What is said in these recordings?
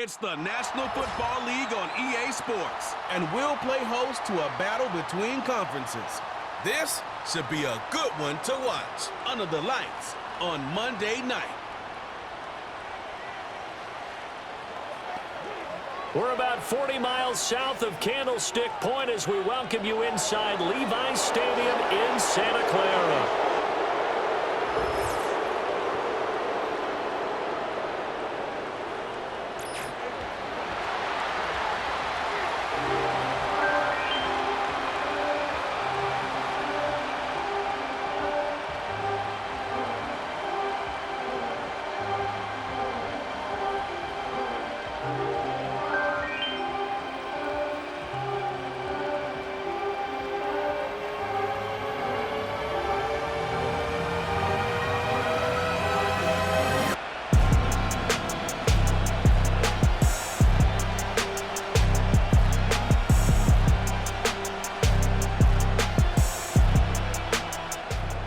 It's the National Football League on EA Sports, and we'll play host to a battle between conferences. This should be a good one to watch under the lights on Monday night. We're about 40 miles south of Candlestick Point as we welcome you inside Levi's Stadium in Santa Clara.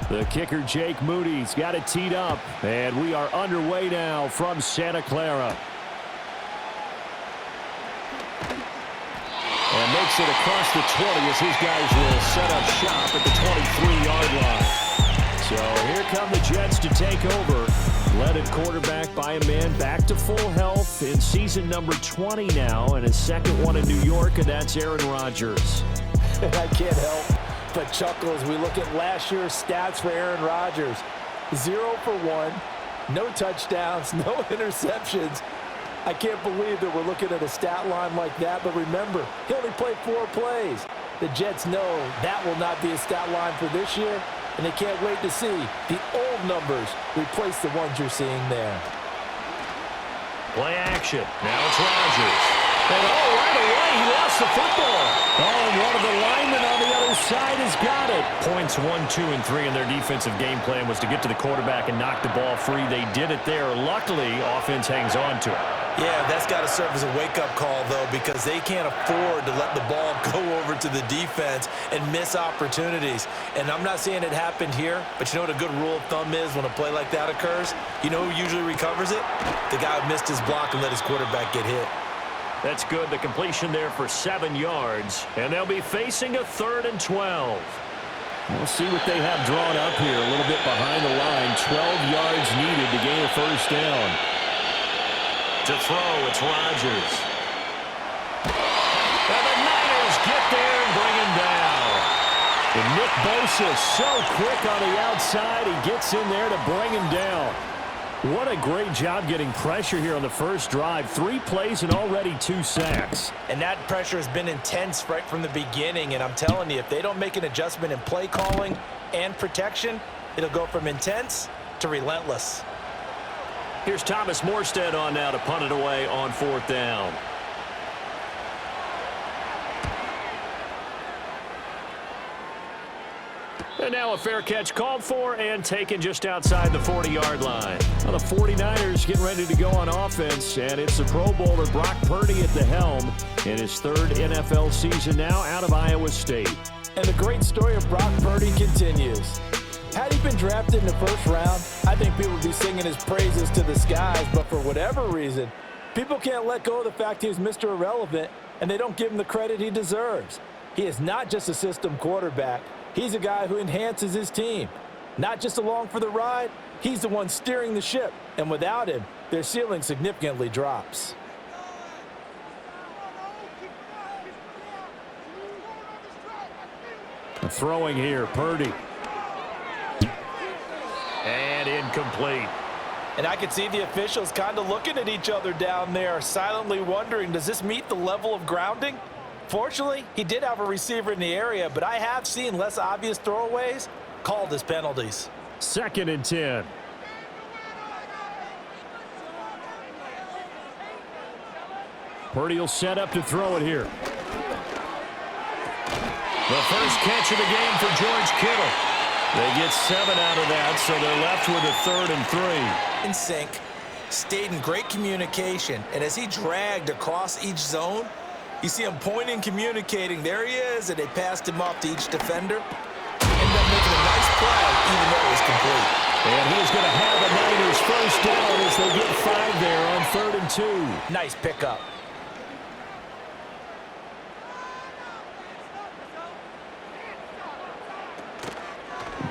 The kicker, Jake Moody's got it teed up, and we are underway now from Santa Clara. And makes it across the 20 as his guys will set up shop at the 23-yard line. So here come the Jets to take over. Led at quarterback by a man back to full health in season number 20 now, and his second one in New York, and that's Aaron Rodgers. I can't help but chuckle as we look at last year's stats for Aaron Rodgers. 0 for 1, no touchdowns, no interceptions. I can't believe that we're looking at a stat line like that, but remember, he only played 4 plays. The Jets know that will not be a stat line for this year, and they can't wait to see the old numbers replace the ones you're seeing there. Play action. Now it's Rodgers. And right away, he lost the football. And one of the linemen on the other side has got it. Points 1, 2, and 3 in their defensive game plan was to get to the quarterback and knock the ball free. They did it there. Luckily, offense hangs on to it. Yeah, that's got to serve as a wake-up call, though, because they can't afford to let the ball go over to the defense and miss opportunities. And I'm not saying it happened here, but you know what a good rule of thumb is when a play like that occurs? You know who usually recovers it? The guy who missed his block and let his quarterback get hit. That's good. The completion there for 7 yards. And they'll be facing a 3rd and 12. We'll see what they have drawn up here. A little bit behind the line. 12 yards needed to gain a first down. To throw, it's Rodgers. And the Niners get there and bring him down. And Nick Bosa so quick on the outside. He gets in there to bring him down. What a great job getting pressure here on the first drive. 3 plays and already 2 sacks. And that pressure has been intense right from the beginning. And I'm telling you, if they don't make an adjustment in play calling and protection, it'll go from intense to relentless. Here's Thomas Morstead on now to punt it away on 4th down. And now a fair catch called for and taken just outside the 40-yard line. Well, the 49ers getting ready to go on offense, and it's the Pro Bowler Brock Purdy at the helm in his 3rd NFL season now out of Iowa State. And the great story of Brock Purdy continues. Had he been drafted in the 1st round, I think people would be singing his praises to the skies, but for whatever reason, people can't let go of the fact he's Mr. Irrelevant, and they don't give him the credit he deserves. He is not just a system quarterback. He's a guy who enhances his team. Not just along for the ride, he's the one steering the ship. And without him, their ceiling significantly drops. Throwing here, Purdy. And incomplete. And I can see the officials kind of looking at each other down there, silently wondering, does this meet the level of grounding? Fortunately, he did have a receiver in the area, but I have seen less obvious throwaways called as penalties. 2nd and 10. Purdy will set up to throw it here. The first catch of the game for George Kittle. They get 7 out of that, so they're left with a 3rd and 3. In sync, stayed in great communication, and as he dragged across each zone, you see him pointing, communicating. There he is, and they passed him off to each defender. Ended up making a nice play, even though it was complete. And he's going to have a Niners first down as they get 5 there on 3rd and 2. Nice pickup.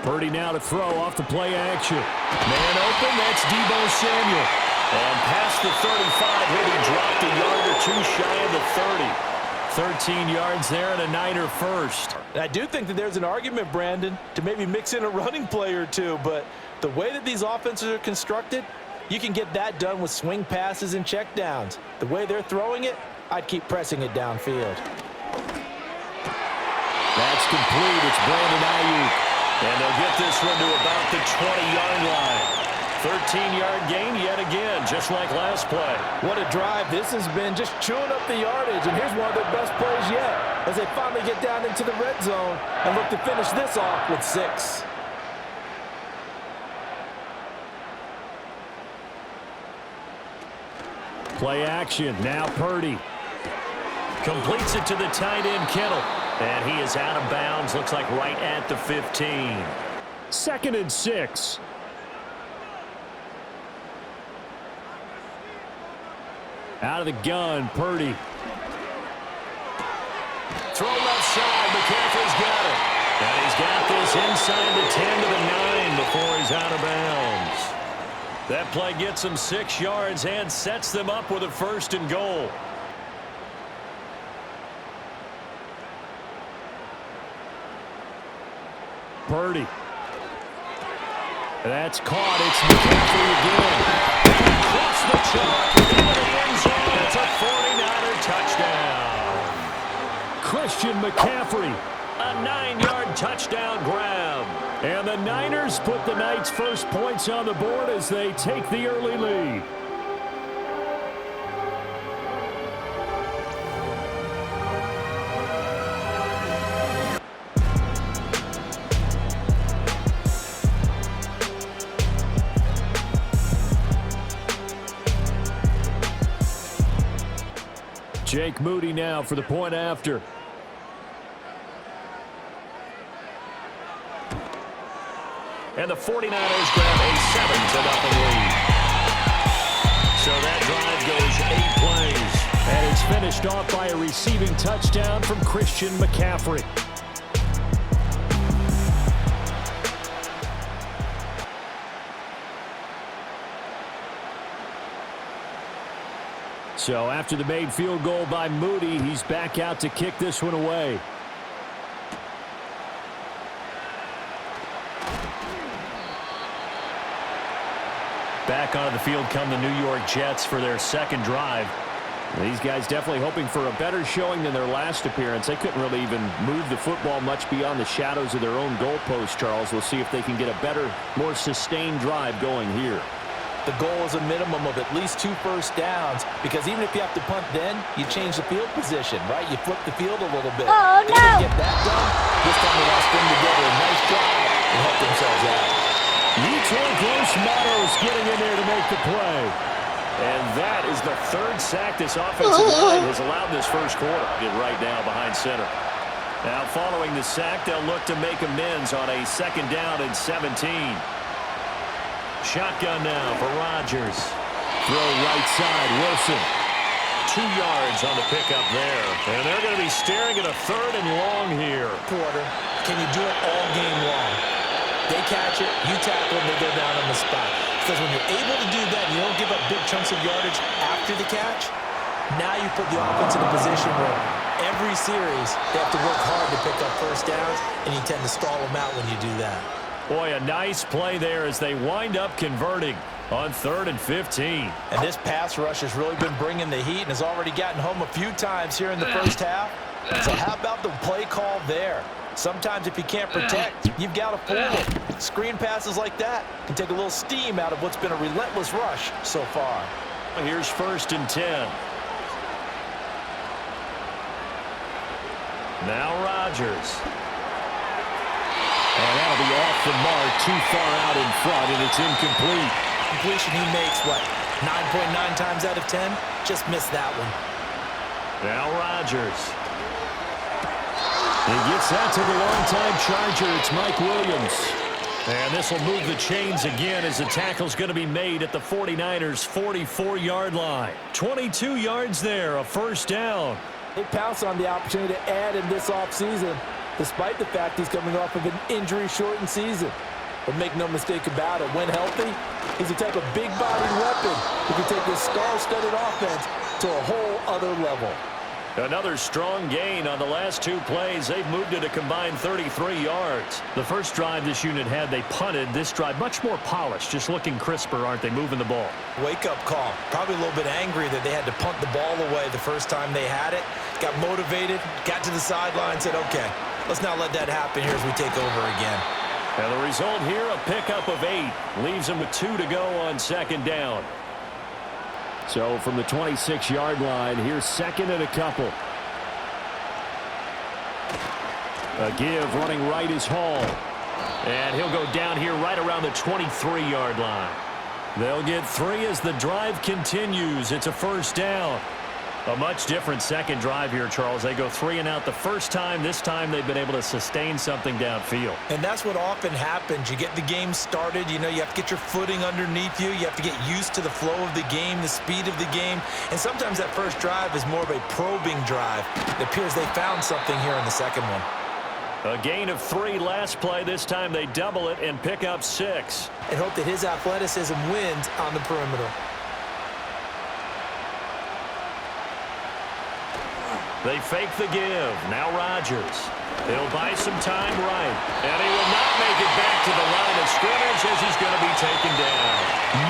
Purdy now to throw off the play action. Man open, that's Deebo Samuel. And past the 35, he'll be dropped a yard or two shy of the 30. 13 yards there and a Niner first. And I do think that there's an argument, Brandon, to maybe mix in a running play or two, but the way that these offenses are constructed, you can get that done with swing passes and checkdowns. The way they're throwing it, I'd keep pressing it downfield. That's complete. It's Brandon Ayuk. And they'll get this one to about the 20-yard line. 13-yard gain yet again, just like last play. What a drive. This has been just chewing up the yardage, and here's one of their best plays yet as they finally get down into the red zone and look to finish this off with 6. Play action. Now Purdy. Completes it to the tight end, Kittle. And he is out of bounds. Looks like right at the 15. 2nd and 6. Out of the gun, Purdy. Throw left side. McCaffrey's got it. And he's got this inside the 10 to the 9 before he's out of bounds. That play gets him 6 yards and sets them up with a 1st and goal. Purdy. That's caught. It's McCaffrey again. Across the chalk into the end zone. It's a 49er touchdown. Christian McCaffrey. A 9-yard touchdown grab. And the Niners put the Knights' first points on the board as they take the early lead. Jake Moody now for the point after. And the 49ers grab a 7-0 lead. So that drive goes 8 plays. And it's finished off by a receiving touchdown from Christian McCaffrey. So after the made field goal by Moody, he's back out to kick this one away. Back onto the field come the New York Jets for their second drive. These guys definitely hoping for a better showing than their last appearance. They couldn't really even move the football much beyond the shadows of their own goalpost, Charles. We'll see if they can get a better, more sustained drive going here. The goal is a minimum of at least 2 first downs, because even if you have to punt then, you change the field position, right? You flip the field a little bit. Oh, no! They get that done. This time they want to string together a nice drive and help themselves out. Mano's getting in there to make the play. And that is the 3rd sack this offensive line has allowed this first quarter. Get right now behind center. Now following the sack, they'll look to make amends on a 2nd down and 17. Shotgun now for Rodgers. Throw right side, Wilson. 2 yards on the pickup there. And they're going to be staring at a 3rd and long here. Quarter, can you do it all game long? They catch it, you tackle them, they go down on the spot. Because when you're able to do that, you don't give up big chunks of yardage after the catch. Now you put the offense in a position where every series they have to work hard to pick up first downs, and you tend to stall them out when you do that. Boy, a nice play there as they wind up converting on 3rd and 15. And this pass rush has really been bringing the heat and has already gotten home a few times here in the first half. So how about the play call there? Sometimes if you can't protect, you've got to fool them. Screen passes like that can take a little steam out of what's been a relentless rush so far. Here's 1st and 10. Now Rodgers. And that'll be off the mark, too far out in front, and it's incomplete. Completion he makes, what, 9.9 times out of 10? Just missed that one. Now Rodgers. He gets that to the longtime Charger. It's Mike Williams. And this will move the chains again as the tackle's going to be made at the 49ers' 44-yard line. 22 yards there, a first down. They pounced on the opportunity to add in this offseason, despite the fact he's coming off of an injury-shortened season. But make no mistake about it, when healthy, he's the type of big-bodied weapon who can take this star-studded offense to a whole other level. Another strong gain on the last two plays. They've moved it a combined 33 yards. The first drive this unit had, they punted. This drive, much more polished, just looking crisper, aren't they, moving the ball? Wake-up call. Probably a little bit angry that they had to punt the ball away the first time they had it. Got motivated, got to the sideline, said, okay, let's not let that happen here as we take over again. And the result here, a pickup of 8. Leaves them with 2 to go on second down. So from the 26-yard line, here's second and a couple. A give running right is Hall. And he'll go down here right around the 23-yard line. They'll get 3 as the drive continues. It's a first down. A much different second drive here, Charles. They go 3 and out the first time. This time they've been able to sustain something downfield. And that's what often happens. You get the game started. You know, you have to get your footing underneath you. You have to get used to the flow of the game, the speed of the game. And sometimes that first drive is more of a probing drive. It appears they found something here in the second one. A gain of 3 last play. This time they double it and pick up 6. And hope that his athleticism wins on the perimeter. They fake the give. Now Rodgers. He'll buy some time right. And he will not make it back to the line of scrimmage as he's going to be taken down.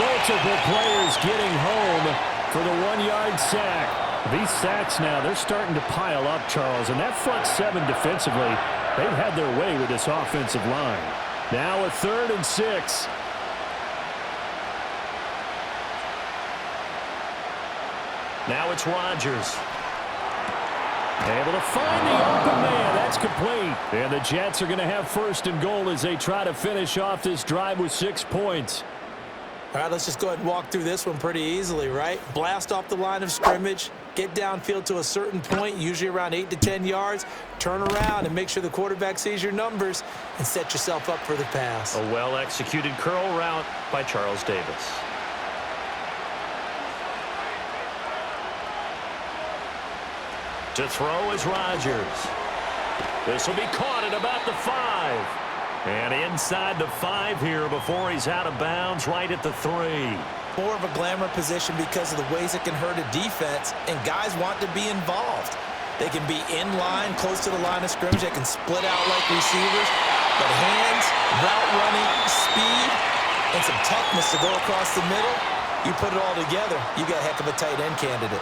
Multiple players getting home for the 1-yard sack. These sacks now, they're starting to pile up, Charles. And that front 7 defensively, they've had their way with this offensive line. Now a 3rd and 6. Now it's Rodgers. Able to find the open man. That's complete. And the Jets are going to have 1st and goal as they try to finish off this drive with 6 points. All right, let's just go ahead and walk through this one pretty easily, right? Blast off the line of scrimmage, get downfield to a certain point, usually around 8 to 10 yards, turn around and make sure the quarterback sees your numbers and set yourself up for the pass. A well-executed curl route by Charles Davis. To throw is Rodgers. This will be caught at about the 5. And inside the 5 here before he's out of bounds right at the 3. More of a glamour position because of the ways it can hurt a defense, and guys want to be involved. They can be in line, close to the line of scrimmage. They can split out like receivers. But hands, route running, speed, and some toughness to go across the middle, you put it all together, you got a heck of a tight end candidate.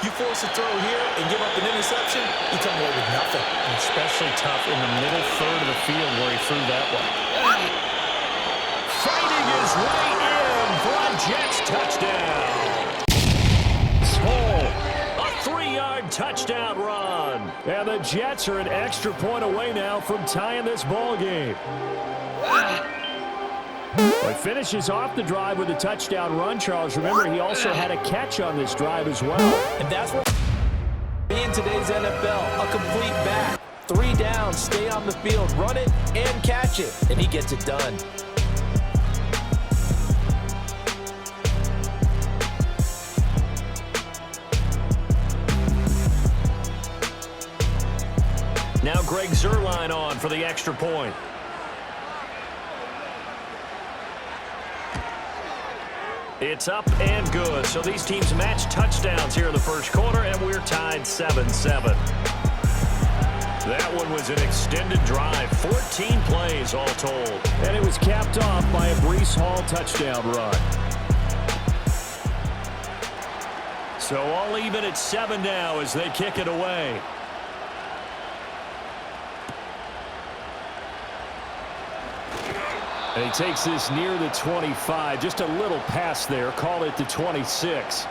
You force a throw here and give up an interception, you come away with nothing. And especially tough in the middle 3rd of the field where he threw that one. Fighting his way in for a Jets touchdown. Small. A 3-yard touchdown run. And the Jets are an extra point away now from tying this ball game. He finishes off the drive with a touchdown run, Charles. Remember, he also had a catch on this drive as well. And that's what in today's NFL, a complete back. 3 downs, stay on the field, run it, and catch it. And he gets it done. Now Greg Zuerlein on for the extra point. It's up and good. So these teams match touchdowns here in the first quarter, and we're tied 7-7. That one was an extended drive, 14 plays all told. And it was capped off by a Breece Hall touchdown run. So all even at 7 now as they kick it away. And he takes this near the 25. Just a little pass there. Call it the 26.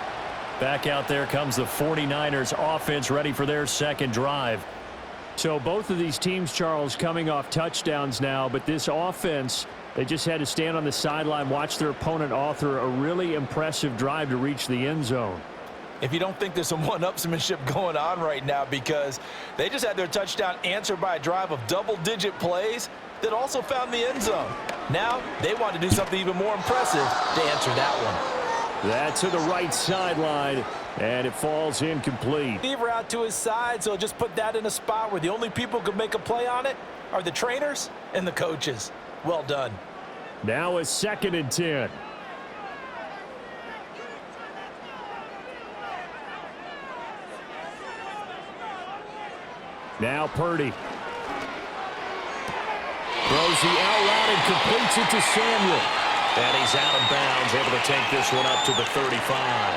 Back out there comes the 49ers offense ready for their second drive. So both of these teams, Charles, coming off touchdowns now. But this offense, they just had to stand on the sideline, watch their opponent author a really impressive drive to reach the end zone. If you don't think there's some one-upsmanship going on right now, because they just had their touchdown answered by a drive of double-digit plays that also found the end zone. Now they want to do something even more impressive to answer that one. That's to the right sideline, and it falls incomplete. Receiver out to his side, so just put that in a spot where the only people who can make a play on it are the trainers and the coaches. Well done. Now a 2nd and 10. Now Purdy. Throws the out route and completes it to Samuel. And he's out of bounds, able to take this one up to the 35.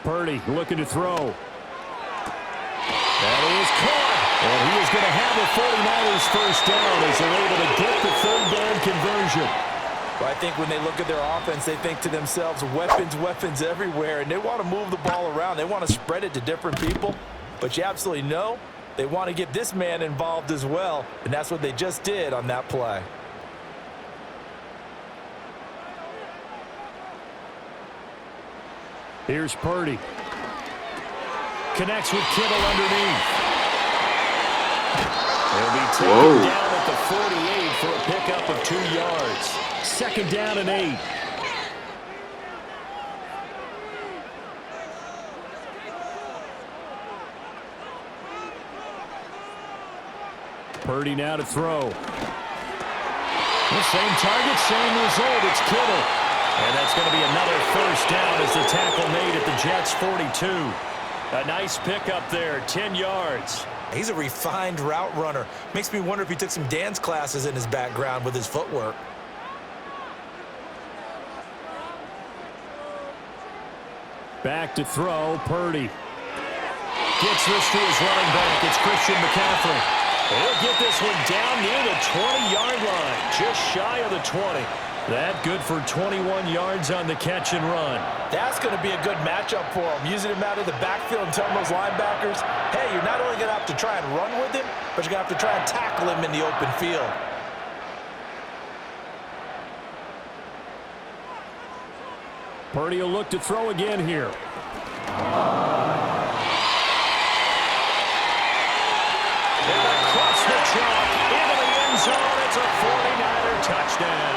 Purdy looking to throw. That is caught. And he is going to have a 49ers first down as they're able to get the 3rd down conversion. Well, I think when they look at their offense, they think to themselves, weapons, weapons everywhere, and they want to move the ball around. They want to spread it to different people, but you absolutely know they want to get this man involved as well, and that's what they just did on that play. Here's Purdy. Connects with Kittle underneath. He'll be taken down at the 48 for a pickup of 2 yards. 2nd down and 8. Purdy now to throw. The same target, same result. It's Kittle. And that's going to be another first down as the tackle made at the Jets' 42. A nice pickup there, 10 yards. He's a refined route runner. Makes me wonder if he took some dance classes in his background with his footwork. Back to throw, Purdy. Gets this to his running back. It's Christian McCaffrey. He'll get this one down near the 20-yard line, just shy of the 20. That good for 21 yards on the catch and run. That's going to be a good matchup for him, using him out of the backfield and telling those linebackers, hey, you're not only going to have to try and run with him, but you're going to have to try and tackle him in the open field. Purdy will look to throw again here. Across the chalk, into the end zone. It's a 49er touchdown.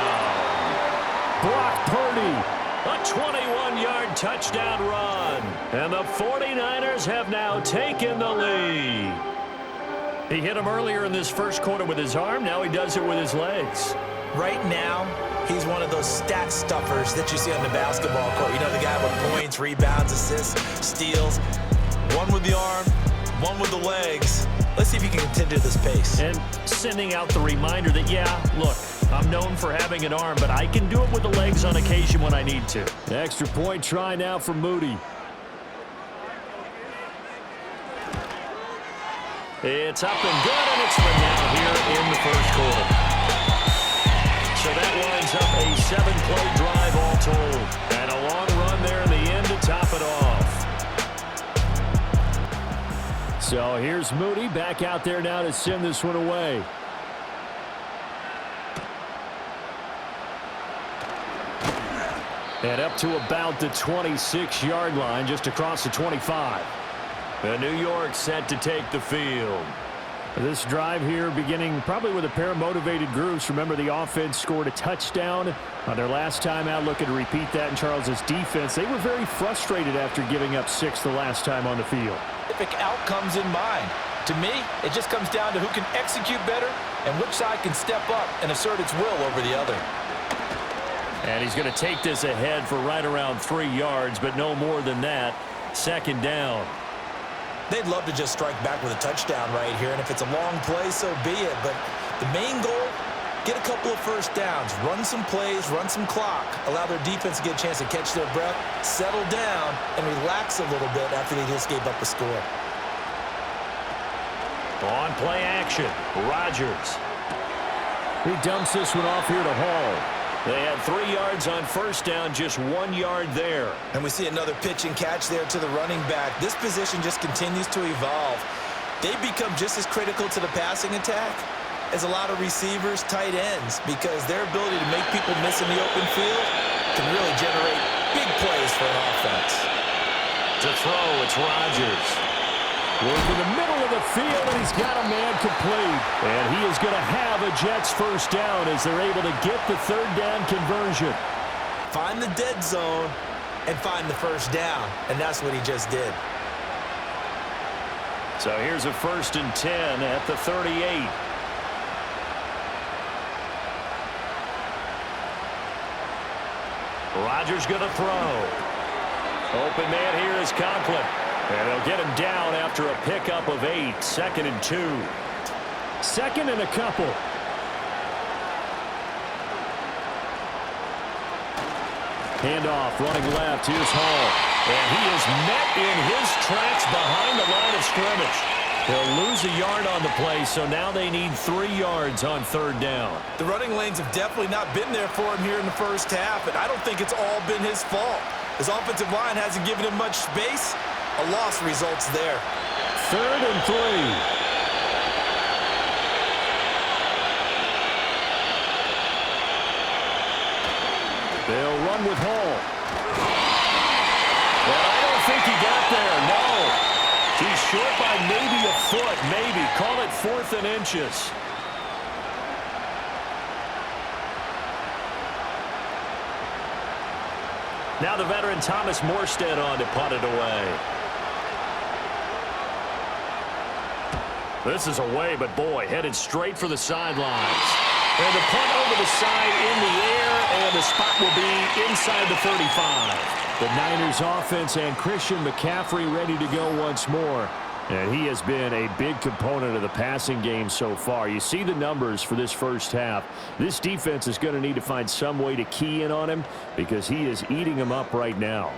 Brock Purdy. A 21-yard touchdown run. And the 49ers have now taken the lead. He hit him earlier in this first quarter with his arm. Now he does it with his legs. Right now, he's one of those stat stuffers that you see on the basketball court. You know, the guy with points, rebounds, assists, steals. One with the arm, one with the legs. Let's see if he can continue this pace. And sending out the reminder that, yeah, look, I'm known for having an arm, but I can do it with the legs on occasion when I need to. Extra point try now for Moody. It's up and good, and it's been now here in the first quarter. So that winds up a 7-play drive all told. And a long run there in the end to top it off. So here's Moody back out there now to send this one away. And up to about the 26-yard line, just across the 25. The New York set to take the field. This drive here beginning probably with a pair of motivated groups. Remember, the offense scored a touchdown on their last time out. Looking to repeat that in Charles's defense. They were very frustrated after giving up 6 the last time on the field. Specific outcomes in mind. To me, it just comes down to who can execute better and which side can step up and assert its will over the other. And he's going to take this ahead for right around 3 yards, but no more than that. 2nd down. They'd love to just strike back with a touchdown right here, and if it's a long play, so be it. But the main goal, get a couple of first downs, run some plays, run some clock, allow their defense to get a chance to catch their breath, settle down, and relax a little bit after they just gave up a score. On play action, Rodgers. He dumps this one off here to Hall. They had 3 yards on first down, just 1 yard there. And we see another pitch and catch there to the running back. This position just continues to evolve. They become just as critical to the passing attack as a lot of receivers, tight ends, because their ability to make people miss in the open field can really generate big plays for an offense. To throw, it's Rodgers. Working the middle of the field, and he's got a man complete. And he is going to have a Jets first down as they're able to get the third down conversion. Find the dead zone and find the first down, and that's what he just did. So here's a 1st and 10 at the 38. Rodgers going to throw. Open man here is Conklin. And they'll get him down after a pickup of 8. 2nd and 2. 2nd and a couple. Handoff, running left. Here's Hall. And he is met in his tracks behind the line of scrimmage. They'll lose a yard on the play, so now they need 3 yards on 3rd down. The running lanes have definitely not been there for him here in the first half, and I don't think it's all been his fault. His offensive line hasn't given him much space. A loss results there. 3rd and 3. They'll run with Hall. Well, I don't think he got there, no. He's short by maybe a foot, maybe. Call it 4th and inches. Now the veteran Thomas Morstead on to punt it away. This is away, but boy, headed straight for the sidelines. And the punt over the side in the air, and the spot will be inside the 35. The Niners offense and Christian McCaffrey ready to go once more. And he has been a big component of the passing game so far. You see the numbers for this first half. This defense is going to need to find some way to key in on him because he is eating them up right now.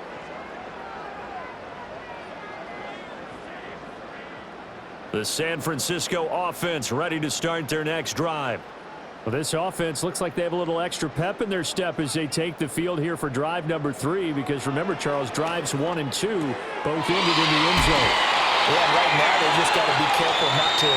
The San Francisco offense ready to start their next drive. Well, this offense looks like they have a little extra pep in their step as they take the field here for drive number 3 because remember, Charles, drives 1 and 2 both ended in the end zone. Yeah, right now they just got to be careful not to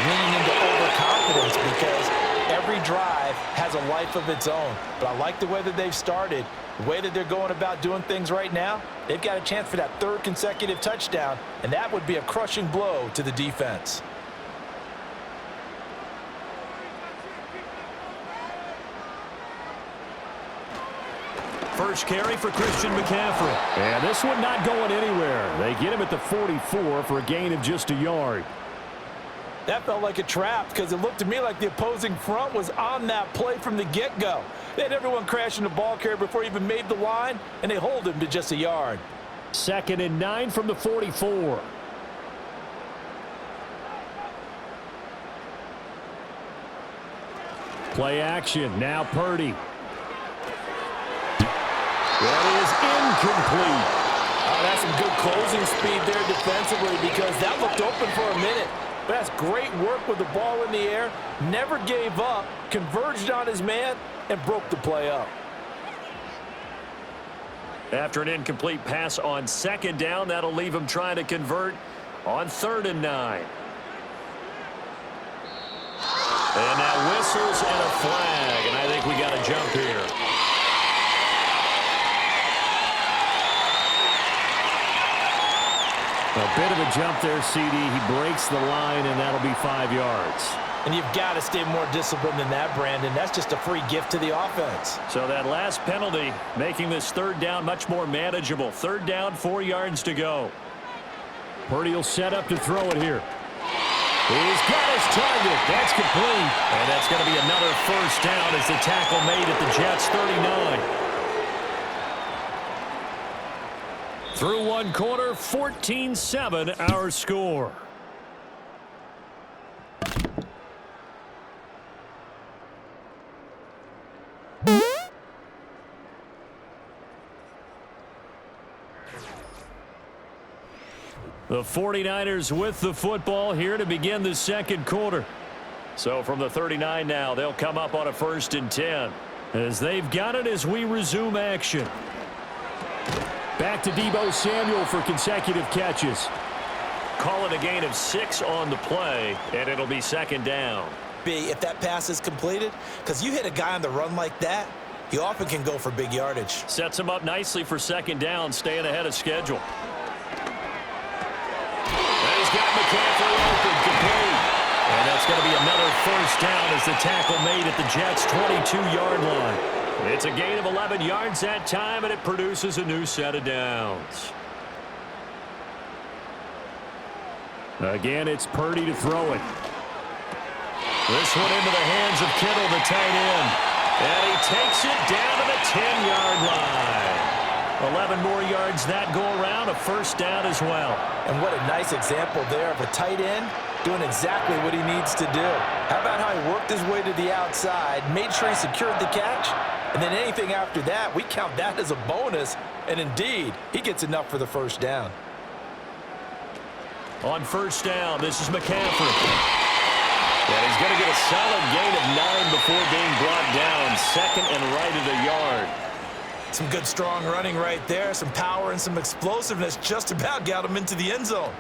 lean into overconfidence because every drive has a life of its own. But I like the way that they've started, the way that they're going about doing things right now. They've got a chance for that 3rd consecutive touchdown, and that would be a crushing blow to the defense. First carry for Christian McCaffrey. And this one not going anywhere. They get him at the 44 for a gain of just a yard. That felt like a trap because it looked to me like the opposing front was on that play from the get-go. They had everyone crashing the ball carrier before he even made the line, and they hold him to just a yard. 2nd and 9 from the 44. Play action. Now Purdy. That is incomplete. Oh, that's some good closing speed there defensively because that looked open for a minute. But that's great work with the ball in the air. Never gave up, converged on his man, and broke the play up. After an incomplete pass on 2nd down, that'll leave him trying to convert on 3rd and 9. And now whistles and a flag, and I think we got a jump here. A bit of a jump there, CD. He breaks the line, and that'll be 5 yards. And you've got to stay more disciplined than that, Brandon. That's just a free gift to the offense. So that last penalty making this 3rd down much more manageable. 3rd down, 4 yards to go. Purdy will set up to throw it here. He's got his target. That's complete. And that's going to be another first down as the tackle made at the Jets' 39. Through 1 quarter, 14-7 our score. The 49ers with the football here to begin the 2nd quarter. So from the 39 now, they'll come up on a 1st and 10 as they've got it as we resume action. Back to Deebo Samuel for consecutive catches. Call it a gain of 6 on the play, and it'll be 2nd down. If that pass is completed, because you hit a guy on the run like that, he often can go for big yardage. Sets him up nicely for 2nd down, staying ahead of schedule. got McCaffrey open, complete. And that's going to be another first down as the tackle made at the Jets' 22-yard line. It's a gain of 11 yards that time, and it produces a new set of downs. Again, it's Purdy to throw it. This one into the hands of Kittle, the tight end. And he takes it down to the 10-yard line. 11 more yards that go around, a first down as well. And what a nice example there of a tight end doing exactly what he needs to do. How about how he worked his way to the outside, made sure he secured the catch, and then anything after that, we count that as a bonus. And indeed, he gets enough for the first down. On first down, this is McCaffrey. And he's going to get a solid gain of 9 before being brought down. Second and right of the yard. Some good, strong running right there. Some power and some explosiveness just about got him into the end zone.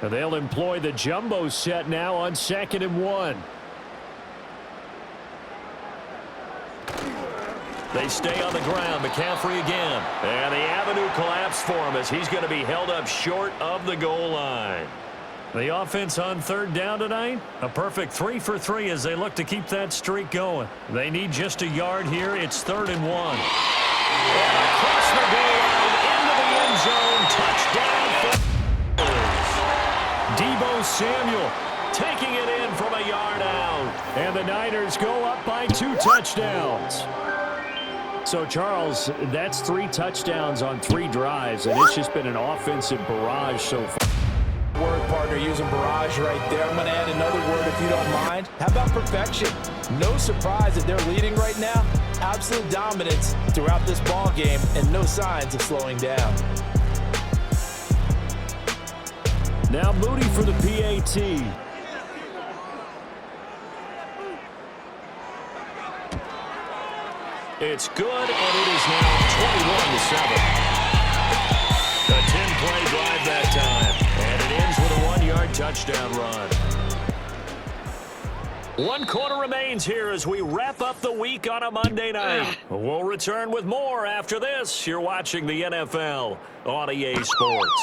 And they'll employ the jumbo set now on 2nd and 1. They stay on the ground. McCaffrey again. And the avenue collapsed for him as he's going to be held up short of the goal line. The offense on 3rd down tonight, a perfect 3 for 3 as they look to keep that streak going. They need just a yard here. It's 3rd and 1. And across the goal line into the end zone. Touchdown for Deebo Samuel taking it in from a yard out. And the Niners go up by 2 touchdowns. So, Charles, that's 3 touchdowns on 3 drives, and it's just been an offensive barrage so far. Word, partner, using barrage right there. I'm going to add another word if you don't mind. How about perfection? No surprise that they're leading right now. Absolute dominance throughout this ball game and no signs of slowing down. Now Moody for the PAT. It's good, and it is now 21-7. A 10-play drive that time, and it ends with a 1-yard touchdown run. 1 quarter remains here as we wrap up the week on a Monday night. We'll return with more after this. You're watching the NFL on EA Sports.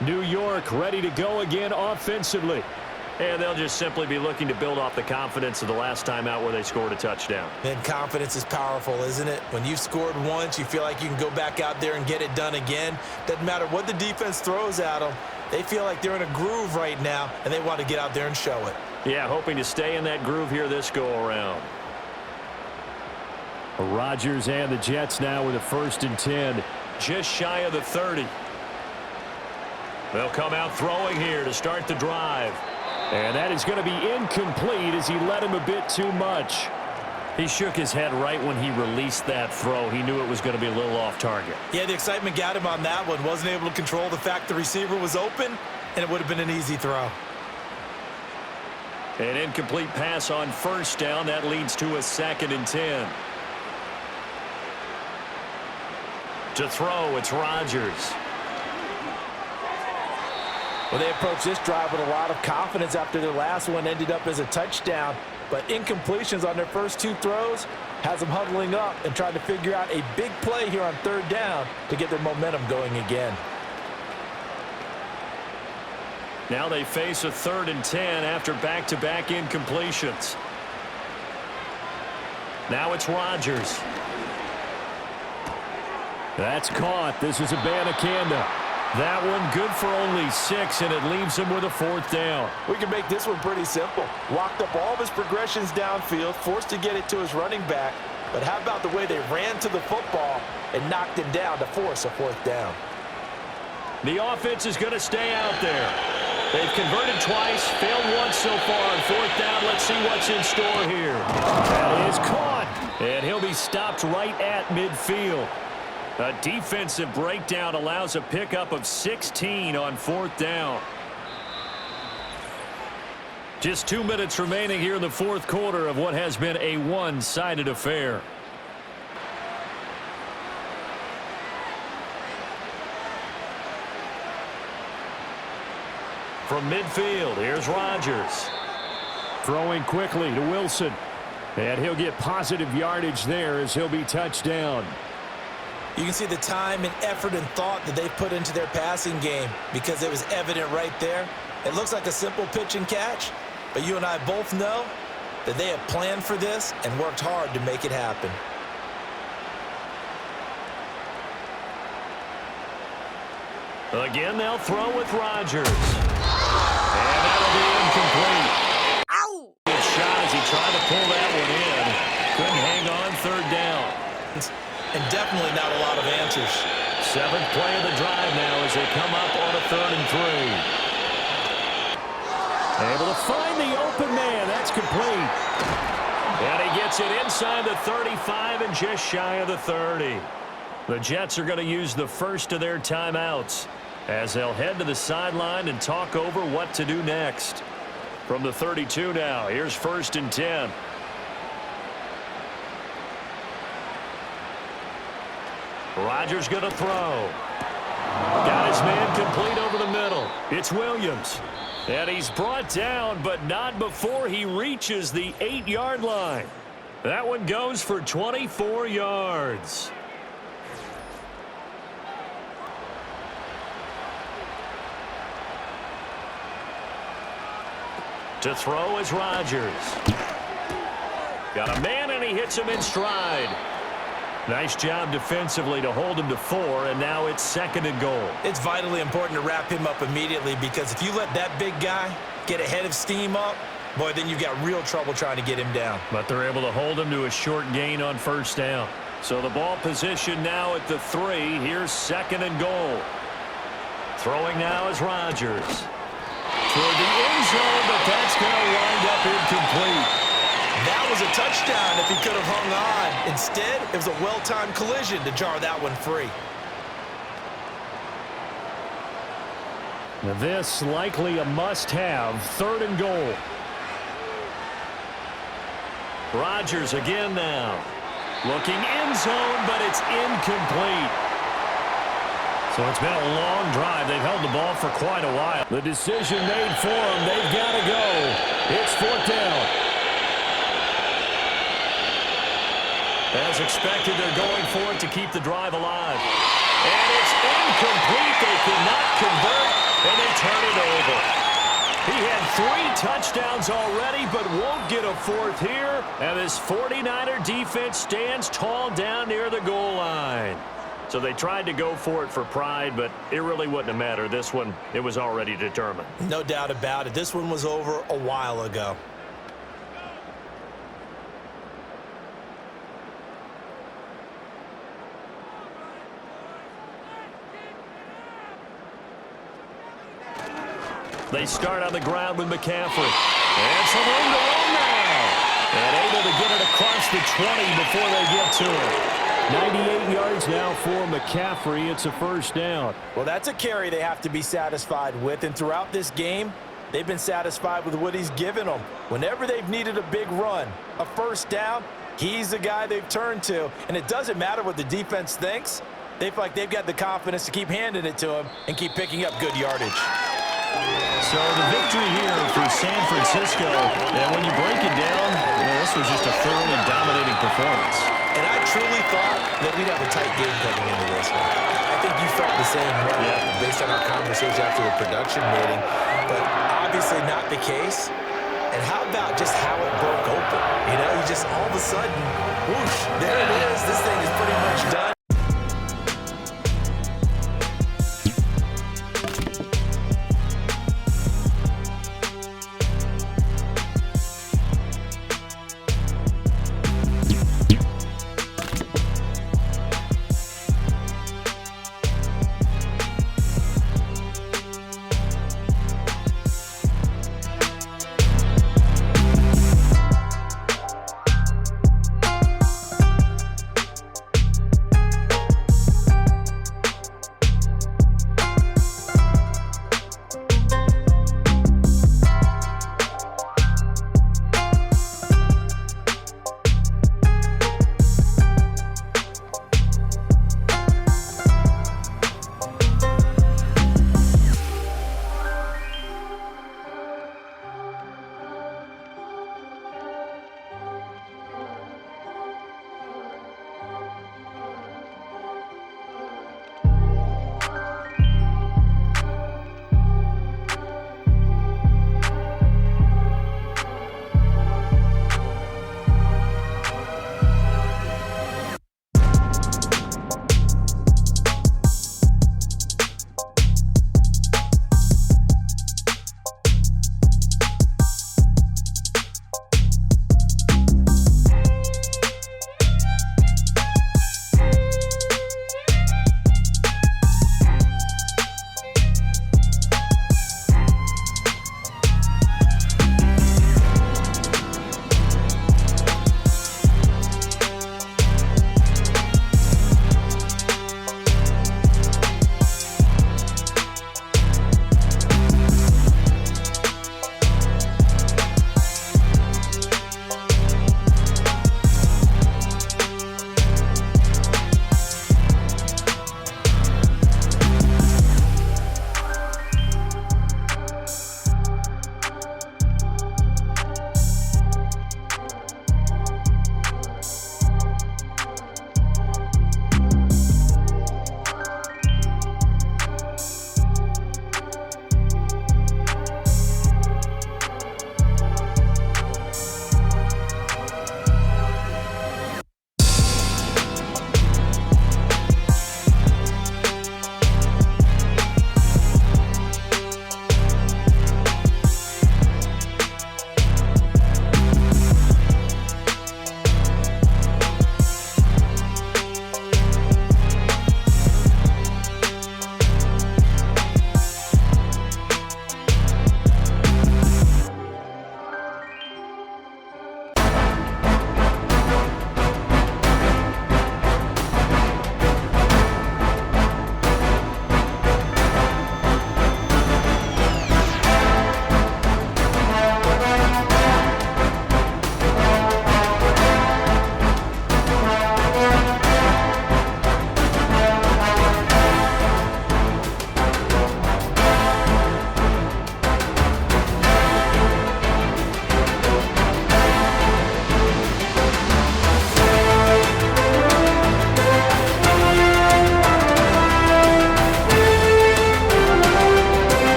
New York ready to go again offensively. And they'll just simply be looking to build off the confidence of the last time out where they scored a touchdown. And confidence is powerful, isn't it? When you've scored once, you feel like you can go back out there and get it done again. Doesn't matter what the defense throws at them. They feel like they're in a groove right now, and they want to get out there and show it. Yeah, hoping to stay in that groove here this go-around. Rodgers and the Jets now with a 1st and 10. Just shy of the 30. They'll come out throwing here to start the drive. And that is going to be incomplete as he led him a bit too much. He shook his head right when he released that throw. He knew it was going to be a little off target. Yeah, the excitement got him on that one. Wasn't able to control the fact the receiver was open, and it would have been an easy throw. An incomplete pass on 1st down. That leads to a 2nd and 10. To throw, it's Rodgers. Well, they approached this drive with a lot of confidence after their last one ended up as a touchdown. But incompletions on their first 2 throws has them huddling up and trying to figure out a big play here on 3rd down to get their momentum going again. Now they face a 3rd and 10 after back-to-back incompletions. Now it's Rodgers. That's caught. This is Abanikanda. That one good for only 6, and it leaves him with a 4th down. We can make this one pretty simple. Walked up all of his progressions downfield, forced to get it to his running back. But how about the way they ran to the football and knocked him down to force a 4th down? The offense is going to stay out there. They've converted twice, failed once so far on 4th down. Let's see what's in store here. That is caught. And he'll be stopped right at midfield. A defensive breakdown allows a pickup of 16 on 4th down. Just 2 minutes remaining here in the 4th quarter of what has been a one-sided affair. From midfield, here's Rodgers. Throwing quickly to Wilson. And he'll get positive yardage there as he'll be touched down. You can see the time and effort and thought that they put into their passing game because it was evident right there. It looks like a simple pitch and catch, but you and I both know that they have planned for this and worked hard to make it happen. Again, they'll throw with Rodgers. And that'll be incomplete. Ow! Good shot as he tried to pull that one in. Couldn't hang on third down. And definitely not a lot of answers. 7th play of the drive now as they come up on a 3rd and 3. Able to find the open man. That's complete. And he gets it inside the 35 and just shy of the 30. The Jets are going to use the first of their timeouts as they'll head to the sideline and talk over what to do next. From the 32 now, here's 1st and 10. Rodgers going to throw. Got his man complete over the middle. It's Williams. And he's brought down, but not before he reaches the 8-yard line. That one goes for 24 yards. To throw is Rodgers. Got a man, and he hits him in stride. Nice job defensively to hold him to 4, and now it's 2nd and goal. It's vitally important to wrap him up immediately because if you let that big guy get a head of steam up, boy, then you've got real trouble trying to get him down. But they're able to hold him to a short gain on 1st down. So the ball position now at the 3. Here's 2nd and goal. Throwing now is Rodgers. Toward the end zone, but that's going to wind up incomplete. That was a touchdown if he could have hung on. Instead, it was a well-timed collision to jar that one free. Now this likely a must-have. 3rd and goal. Rodgers again now. Looking end zone, but it's incomplete. So it's been a long drive. They've held the ball for quite a while. The decision made for them. They've got to go. It's 4th down. As expected, they're going for it to keep the drive alive. And it's incomplete. They cannot convert, and they turn it over. He had 3 touchdowns already, but won't get a 4th here. And this 49er defense stands tall down near the goal line. So they tried to go for it for pride, but it really wouldn't have mattered. This one, it was already determined. No doubt about it. This one was over a while ago. They start on the ground with McCaffrey. And some room to run now. And able to get it across the 20 before they get to it. 98 yards now for McCaffrey. It's a 1st down. Well, that's a carry they have to be satisfied with. And throughout this game, they've been satisfied with what he's given them. Whenever they've needed a big run, a 1st down, he's the guy they've turned to. And it doesn't matter what the defense thinks. They feel like they've got the confidence to keep handing it to him and keep picking up good yardage. So the victory here for San Francisco, and when you break it down, this was just a thoroughly dominating performance. And I truly thought that we'd have a tight game coming into this one. I think you felt the same way based on our conversation after the production meeting, but obviously not the case. And how about just how it broke open? You know, you just all of a sudden, whoosh, there it is. This thing is pretty much done.